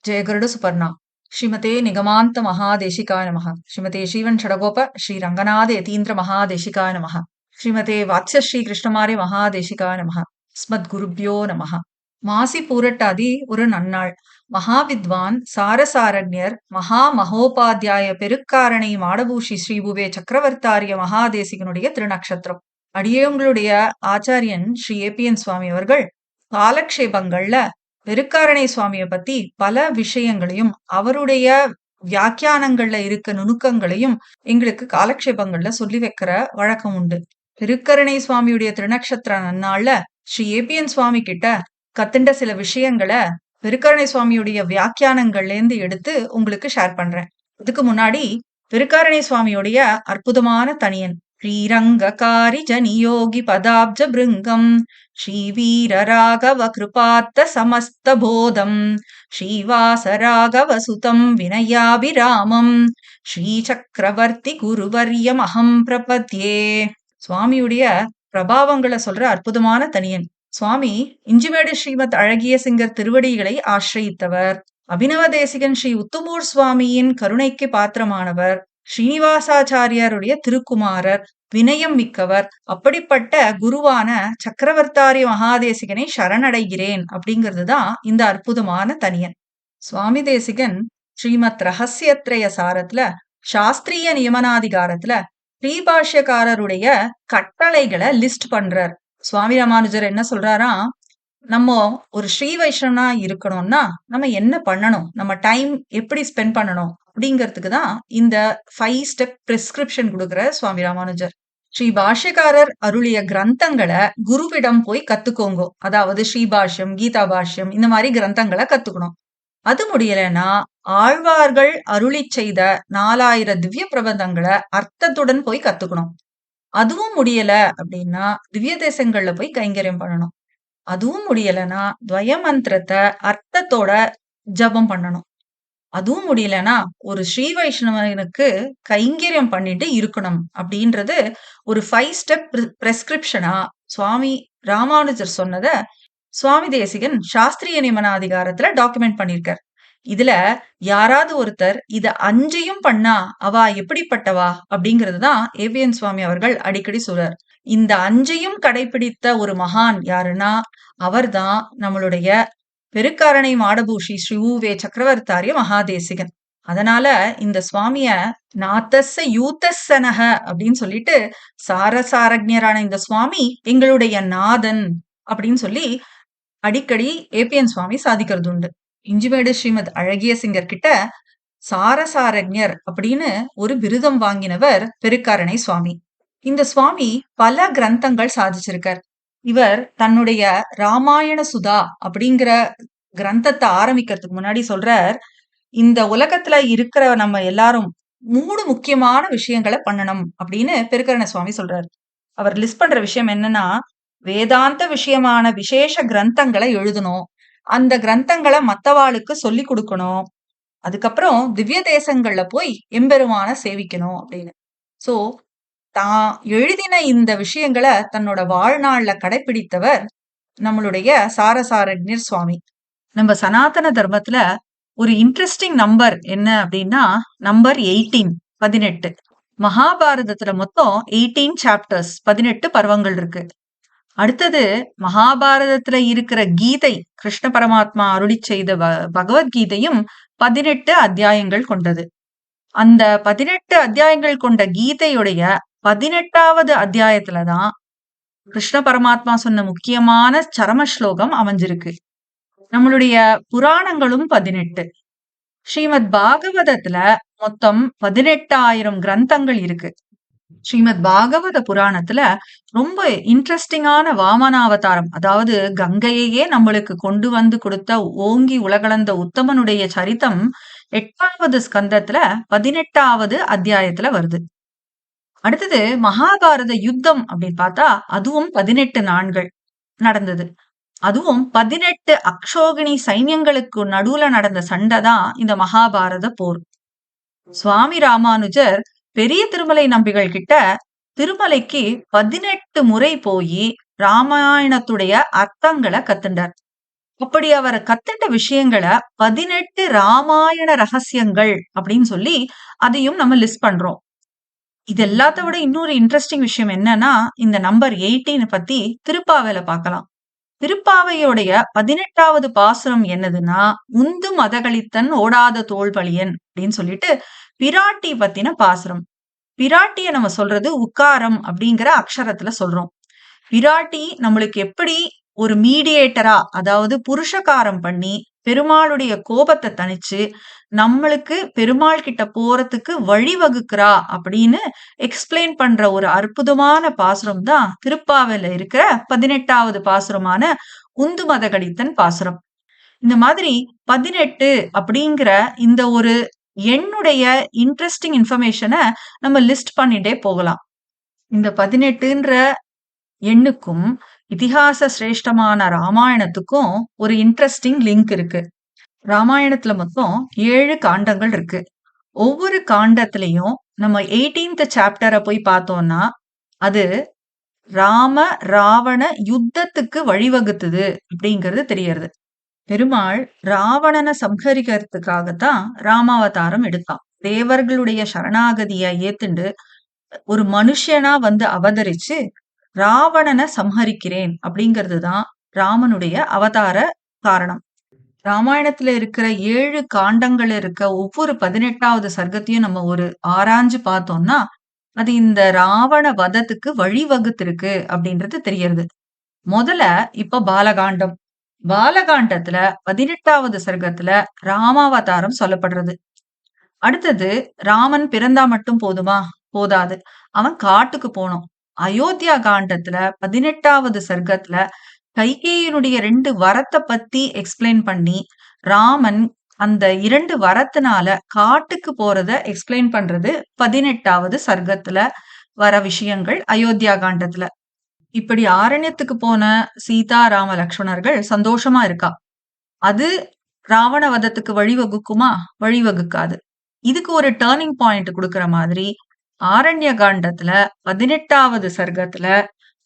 जय गरुड सुपर्णा श्रीमते निगमांत महादेशिकाय नमः। श्रीमते श्रीवन षडगोप श्री रंगनाथ यतीन्द्र महादेशिकाय नमः। श्रीमते वात्स्य श्री कृष्णमार्य महादेशिकाय नमः। ஸ்மத்குருப்யோ நமஹ. மாசி பூரட்டாதி ஒரு நன்னாள். மகாவித்வான் சாரசாரண்யர் மகா மகோபாத்தியாய பெருக்காரணை மாடபூஷி ஸ்ரீபுவே சக்கரவர்த்தாரிய மகாதேசிகனுடைய திருநக்ஷத்திரம். அடியவங்களுடைய ஆச்சாரியன் ஸ்ரீ ஏபிஎன் சுவாமி அவர்கள் காலக்ஷேபங்கள்ல பெருக்காரணை சுவாமிய பத்தி பல விஷயங்களையும் அவருடைய வியாக்கியானங்கள்ல இருக்க நுணுக்கங்களையும் எங்களுக்கு காலக்ஷேபங்கள்ல சொல்லி வைக்கிற வழக்கம் உண்டு. பெருக்கரணை சுவாமியுடைய திருநக்ஷத்திர நன்னாள்ல ஸ்ரீ ஏபிஎன் சுவாமி கிட்ட கத்துண்ட சில விஷயங்களை பெருக்கரணை சுவாமியுடைய வியாக்கியானங்கள்ல இருந்து எடுத்து உங்களுக்கு ஷேர் பண்றேன். இதுக்கு முன்னாடி பெருக்காரணை சுவாமியுடைய அற்புதமான தனியன் ஸ்ரீரங்ககாரி ஜனியோகி பதாப்ஜ பிருங்கம் ஸ்ரீவீர ராகவ கிருபார்த்த சமஸ்த போதம் ஸ்ரீவாச ராகவ சுதம் வினயாபிராமம் ஸ்ரீ சக்கரவர்த்தி குருவர்யம் அகம் பிரபத்யே. சுவாமியுடைய பிரபாவங்களை சொல்ற அற்புதமான தனியன். சுவாமி இஞ்சிமேடு ஸ்ரீமத் அழகிய சிங்கர் திருவடிகளை ஆசிரயித்தவர். அபினவ தேசிகன் ஸ்ரீ உத்துமூர் சுவாமியின் கருணைக்கு பாத்திரமானவர். ஸ்ரீனிவாசாச்சாரியாருடைய திருக்குமாரர், வினயம் மிக்கவர். அப்படிப்பட்ட குருவான சக்கரவர்த்தாரிய மகாதேசிகனை சரணடைகிறேன் அப்படிங்கிறதுதான் இந்த அற்புதமான தனியன். சுவாமி தேசிகன் ஸ்ரீமத் ரகசியத்ரய சாரத்துல சாஸ்திரிய நியமனாதிகாரத்துல ஸ்ரீபாஷ்யக்காரருடைய கட்டளைகளை லிஸ்ட் பண்றார். சுவாமி ராமானுஜர் என்ன சொல்றாராம், நம்ம ஒரு ஸ்ரீ வைஷ்ணவனா இருக்கணும்னா நம்ம என்ன பண்ணணும், நம்ம டைம் எப்படி ஸ்பெண்ட் பண்ணணும் அப்படிங்கிறதுக்கு தான் இந்த 5 ஸ்டெப் பிரிஸ்கிரிப்ஷன் கொடுக்குற சுவாமி ராமானுஜர். ஸ்ரீ பாஷ்யக்காரர் அருளிய கிரந்தங்களை குருவிடம் போய் கத்துக்கோங்க. அதாவது ஸ்ரீபாஷ்யம், கீதா பாஷ்யம், இந்த மாதிரி கிரந்தங்களை கத்துக்கணும். அது முடியலன்னா ஆழ்வார்கள் அருளி செய்த 4000 திவ்ய பிரபந்தங்களை அர்த்தத்துடன் போய் கத்துக்கணும். அதுவும் முடியல அப்படின்னா திவ்ய தேசங்கள்ல போய் கைங்கரியம் பண்ணணும். அதுவும் முடியலன்னா துவய மந்திரத்தை அர்த்தத்தோட ஜபம் பண்ணணும். அதுவும் முடியலன்னா ஒரு ஸ்ரீ வைஷ்ணவனுக்கு கைங்கரியம் பண்ணிட்டு இருக்கணும் அப்படின்றது ஒரு 5 ஸ்டெப் பிரெஸ்கிரிப்ஷனா சுவாமி ராமானுஜர் சொன்னத சுவாமி தேசிகன் சாஸ்திரிய நியமனாதிகாரத்துல டாக்குமெண்ட் பண்ணிருக்கார். இதுல யாராவது ஒருத்தர் இத 5ஐயும் பண்ணா அவ எப்படிப்பட்டவா அப்படிங்கறதுதான் ஏபிஎன் சுவாமி அவர்கள் அடிக்கடி சொல்றார். இந்த 5ஐயும் கடைபிடித்த ஒரு மகான் யாருன்னா அவர்தான் நம்மளுடைய பெருக்காரணை மாடபூஷி ஸ்ரீ உவே சக்கரவர்த்தாரிய மகாதேசிகன். அதனால இந்த சுவாமிய நாத்தஸ்ஸ யூத்தஸ்ஸனக அப்படின்னு சொல்லிட்டு சாரசாரஜரான இந்த சுவாமி எங்களுடைய நாதன் அப்படின்னு சொல்லி அடிக்கடி ஏபிஎன் சுவாமி சாதிக்கிறது உண்டு. இஞ்சிமேடு ஸ்ரீமத் அழகிய சிங்கர் கிட்ட சாரசாரஜர் அப்படின்னு ஒரு விருதம் வாங்கினவர் பெருக்காரணை சுவாமி. இந்த சுவாமி பல கிரந்தங்கள் சாதிச்சிருக்கார். இவர் தன்னுடைய ராமாயண சுதா அப்படிங்கிற கிரந்தத்தை ஆரம்பிக்கிறதுக்கு முன்னாடி சொல்றார், இந்த உலகத்துல இருக்கிற நம்ம எல்லாரும் 3 முக்கியமான விஷயங்களை பண்ணணும் அப்படின்னு பெருக்கரண சுவாமி சொல்றார். அவர் லிஸ்ட் பண்ற விஷயம் என்னன்னா, வேதாந்த விஷயமான விசேஷ கிரந்தங்களை எழுதணும், அந்த கிரந்தங்களை மத்தவாளுக்கு சொல்லி கொடுக்கணும், அதுக்கப்புறம் திவ்ய தேசங்கள்ல போய் எம்பெருமான சேவிக்கணும் அப்படின்னு. சோ தான் எழுதின இந்த விஷயங்களை தன்னோட வாழ்நாள்ல கடைபிடித்தவர் நம்மளுடைய சாரசாரஜர் சுவாமி. நம்ம சனாதன தர்மத்துல ஒரு இன்ட்ரெஸ்டிங் நம்பர் என்ன அப்படின்னா நம்பர் 18. மகாபாரதத்துல மொத்தம் 18 சாப்டர்ஸ், 18 பர்வங்கள் இருக்கு. அடுத்தது மகாபாரதத்துல இருக்கிற கீதை, கிருஷ்ண பரமாத்மா அருளி செய்த பகவத்கீதையும் 18 அத்தியாயங்கள் கொண்டது. அந்த 18 அத்தியாயங்கள் கொண்ட கீதையுடைய 18வது அத்தியாயத்துலதான் கிருஷ்ண பரமாத்மா சொன்ன முக்கியமான சரம ஸ்லோகம் அமைஞ்சிருக்கு. நம்மளுடைய புராணங்களும் 18. ஸ்ரீமத் பாகவதத்துல மொத்தம் 18,000 கிரந்தங்கள் இருக்கு. ஸ்ரீமத் பாகவத புராணத்துல ரொம்ப இன்ட்ரெஸ்டிங்கான வாமனாவதாரம், அதாவது கங்கையையே நம்மளுக்கு கொண்டு வந்து கொடுத்த ஓங்கி உலகளந்த உத்தமனுடைய சரித்தம் 8வது ஸ்கந்தத்துல 18வது அத்தியாயத்துல வருது. அடுத்தது மகாபாரத யுத்தம் அப்படின்னு பார்த்தா அதுவும் 18 நாட்கள் நடந்தது. அதுவும் 18 அக்ஷோகினி சைன்யங்களுக்கு நடுவுல நடந்த சண்டை தான் இந்த மகாபாரத போர். சுவாமி ராமானுஜர் பெரிய திருமலை நம்பிகள் கிட்ட திருமலைக்கு 18 முறை போய் ராமாயணத்துடைய அர்த்தங்களை கத்துண்டார். அப்படி அவர் கத்துட்ட விஷயங்கள 18 ராமாயண ரகசியங்கள் அப்படின்னு சொல்லி அதையும் நம்ம லிஸ்ட் பண்றோம். இது எல்லாத்த விட இன்னொரு இன்ட்ரெஸ்டிங் விஷயம் என்னன்னா, இந்த நம்பர் 18 பத்தி திருப்பாவையில பார்க்கலாம். திருப்பாவையோடைய 18வது பாசுரம் என்னதுன்னா, "உந்து மதகளித்தன் ஓடாத தோள்பலியன்" அப்படின்னு சொல்லிட்டு பிராட்டி பத்தின பாசுரம். பிராட்டிய நம்ம சொல்றது உக்காரம் அப்படிங்கிற அக்ஷரத்துல சொல்றோம். பிராட்டி நம்மளுக்கு எப்படி ஒரு மீடியேட்டரா, அதாவது புருஷகாரம் பண்ணி பெருமாளுடைய கோபத்தை தணிச்சு நம்மளுக்கு பெருமாள் கிட்ட போறதுக்கு வழிவகுக்கிறா அப்படின்னு எக்ஸ்பிளைன் பண்ற ஒரு அற்புதமான பாசுரம் தான் திருப்பாவையில இருக்கிற 18வது பாசுரமான உந்து மதகளித்தன் பாசுரம். இந்த மாதிரி 18 அப்படிங்கிற இந்த ஒரு எண்ணுடைய இன்ட்ரெஸ்டிங் இன்ஃபர்மேஷனை நம்ம லிஸ்ட் பண்ணிட்டே போகலாம். இந்த 18ன்ற எண்ணுக்கும் இதிகாச சிரேஷ்டமான ராமாயணத்துக்கும் ஒரு இன்ட்ரெஸ்டிங் லிங்க் இருக்கு. ராமாயணத்துல மொத்தம் 7 காண்டங்கள் இருக்கு. ஒவ்வொரு காண்டத்திலையும் நம்ம 18th சாப்டரை போய் பார்த்தோம்னா அது ராம ராவண யுத்தத்துக்கு வழிவகுத்துது அப்படிங்கிறது தெரியறது. பெருமாள் ராவணனை சம்ஹரிக்கிறதுக்காகத்தான் ராமாவதாரம் எடுத்தான். தேவர்களுடைய சரணாகதிய ஏத்துண்டு ஒரு மனுஷனா வந்து அவதரிச்சு ராவணனை சம்ஹரிக்கிறேன் அப்படிங்கிறது தான் ராமனுடைய அவதார காரணம். ராமாயணத்துல இருக்கிற 7 காண்டங்கள் இருக்க ஒவ்வொரு 18வது சர்க்கத்தையும் நம்ம ஒரு ஆராய்ஞ்சு பார்த்தோம்னா அது இந்த ராவண வதத்துக்கு வழிவகுத்திருக்கு அப்படின்றது தெரியறது. முதல்ல இப்ப பாலகாண்டம். பாலகாண்டத்துல 18வது சர்க்கத்துல ராமாவதாரம் சொல்லப்படுறது. அடுத்தது ராமன் பிறந்தா மட்டும் போதுமா? போதாது. அவன் காட்டுக்கு போனோம். அயோத்தியா காண்டத்துல 18வது சர்க்கத்துல கைகேயினுடைய 2 வரத்தை பத்தி எக்ஸ்பிளைன் பண்ணி ராமன் அந்த 2 வரத்தினால காட்டுக்கு போறத எக்ஸ்பிளைன் பண்றது 18வது சர்க்கத்துல வர விஷயங்கள் அயோத்தியா காண்டத்துல. இப்படி ஆரண்யத்துக்கு போன சீதா ராம லக்ஷ்மணர்கள் சந்தோஷமா இருக்கா. அது ராவண வதத்துக்கு வழிவகுக்குமா? வழிவகுக்காது. இதுக்கு ஒரு டர்னிங் பாயிண்ட் கொடுக்கிற மாதிரி ஆரண்ய காண்டத்துல 18வது சர்க்கத்துல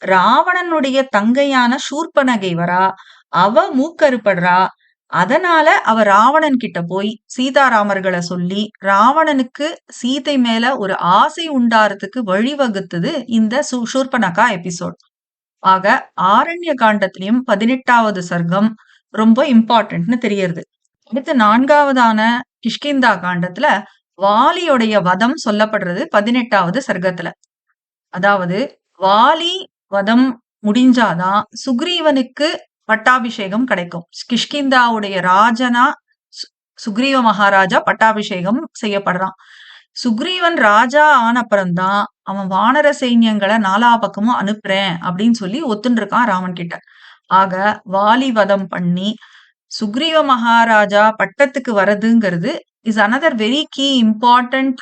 ராவணனுடைய தங்கையான சூர்பனகை வரா. அவ மூக்கறுபடுறா. அதனால அவ ராவணன் கிட்ட போய் சீதாராமர்களை சொல்லி ராவணனுக்கு சீதை மேல ஒரு ஆசை உண்டாறதுக்கு வழிவகுத்தது இந்த சூர்பனகா எபிசோட். ஆக ஆரண்ய காண்டத்திலையும் 18வது சர்க்கம் ரொம்ப இம்பார்ட்டன்ட்னு தெரியறது. அடுத்து 4வதான கிஷ்கிந்தா காண்டத்துல வாலியோடைய வதம் சொல்லப்படுறது 18வது சர்க்கத்துல. அதாவது வாலி வதம் முடிஞ்சாதான் சுக்ரீவனுக்கு பட்டாபிஷேகம் கிடைக்கும். கிஷ்கிந்தாவுடைய ராஜனா சுக்ரீவ மகாராஜா பட்டாபிஷேகம் செய்யப்படுறான். சுக்ரீவன் ராஜா ஆனப்புறம்தான் அவன் வானர சைன்யங்களை 4 பக்கமும் அனுப்புறேன் அப்படின்னு சொல்லி ஒத்துன்னு இருக்கான் ராமன் கிட்ட. ஆக வாலி வதம் பண்ணி சுக்ரீவ மகாராஜா பட்டத்துக்கு வரதுங்கிறது is another very key important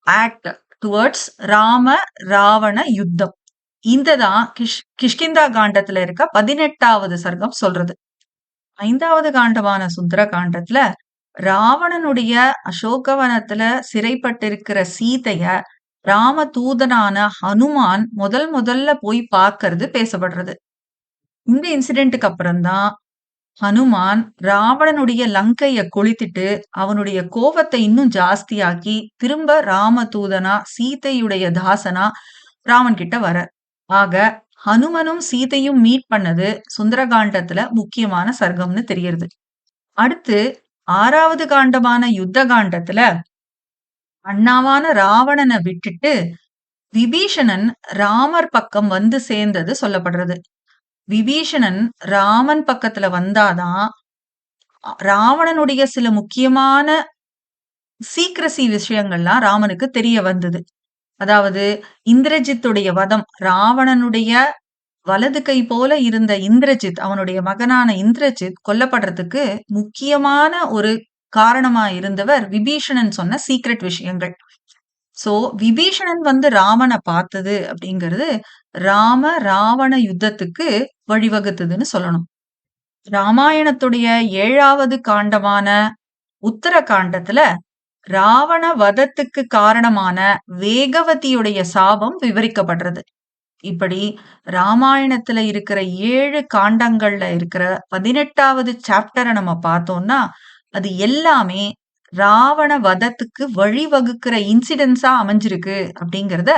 act towards Rama Ravana யுத்தம். இந்ததான் கிஷ்கிந்தா காண்டத்துல இருக்க 18வது சர்க்கம் சொல்றது. 5வது காண்டமான சுந்தர காண்டத்துல ராவணனுடைய அசோகவனத்துல சிறைப்பட்டிருக்கிற சீதைய ராம தூதனான ஹனுமான் முதல்ல போய் பார்க்கறது பேசப்படுறது. இந்த இன்சிடென்ட்டுக்கு அப்புறம்தான் ஹனுமான் ராவணனுடைய லங்கைய கொளுத்திட்டு அவனுடைய கோபத்தை இன்னும் ஜாஸ்தியாக்கி திரும்ப ராம தூதனா சீதையுடைய தாசனா ராமன் கிட்ட வர. ஆக ஹனுமனும் சீதையும் மீட் பண்ணது சுந்தரகாண்டத்துல முக்கியமான சர்க்கம்னு தெரியறது. அடுத்து 6வது காண்டமான யுத்த காண்டத்துல அண்ணாவான ராவணனை விட்டுட்டு விபீஷணன் ராமர் பக்கம் வந்து சேர்ந்தது சொல்லப்படுறது. விபீஷணன் ராமன் பக்கத்துல வந்தாதான் ராவணனுடைய சில முக்கியமான சீக்ரசி விஷயங்கள்லாம் ராமனுக்கு தெரிய வந்தது. அதாவது இந்திரஜித்துடைய வதம், ராவணனுடைய வலது கை போல இருந்த இந்திரஜித், அவனுடைய மகனான இந்திரஜித் கொல்லப்படுறதுக்கு முக்கியமான ஒரு காரணமா இருந்தவர் விபீஷணன் சொன்ன சீக்ரெட் விஷயங்கள். சோ விபீஷணன் வந்து ராமனை பார்த்தது அப்படிங்கிறது ராம ராவண யுத்தத்துக்கு வழிவகுத்ததுன்னு சொல்லணும். ராமாயணத்துடைய 7வது காண்டமான உத்தர காண்டத்துல ராவண வதத்துக்கு காரணமான வேகவதியுடைய சாபம் விவரிக்கப்படுறது. இப்படி ராமாயணத்துல இருக்கிற 7 காண்டங்கள்ல இருக்கிற 18வது சாப்டர நம்ம பார்த்தோம்னா, அது எல்லாமே ராவண வதத்துக்கு வழிவகுக்கிற இன்சிடென்ட்ஸா அமைஞ்சிருக்கு அப்படிங்கிறத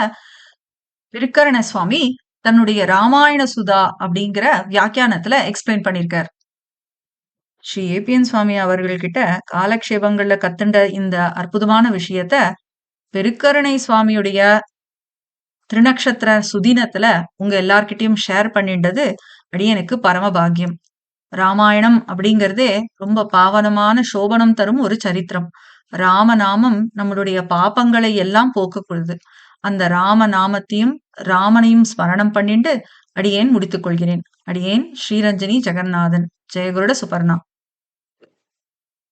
திருக்கரண சுவாமி தன்னுடைய ராமாயண சுதா அப்படிங்கிற வியாக்கியானத்துல எக்ஸ்பிளைன் பண்ணியிருக்கார். ஸ்ரீ ஏபிஎன் சுவாமி அவர்கள் கிட்ட காலக்ஷேபங்கள்ல கத்துண்ட இந்த அற்புதமான விஷயத்த பெருக்கருணை சுவாமியுடைய திருநக்ஷத்திர சுதினத்துல உங்க எல்லார்கிட்டயும் ஷேர் பண்ணிண்டது அடியனுக்கு பரம பாக்கியம். ராமாயணம் அப்படிங்கிறதே ரொம்ப பாவனமான சோபனம் தரும் ஒரு சரித்திரம். ராமநாமம் நம்மளுடைய பாபங்களை எல்லாம் போக்கக்கூடியது. அந்த ராம நாமத்தையும் ராமனையும் ஸ்மரணம் பண்ணிண்டு அடியேன் முடித்துக் கொள்கிறேன். அடியேன் ஸ்ரீரஞ்சனி ஜெகநாதன். ஜெயகுருட சுபர்ணா.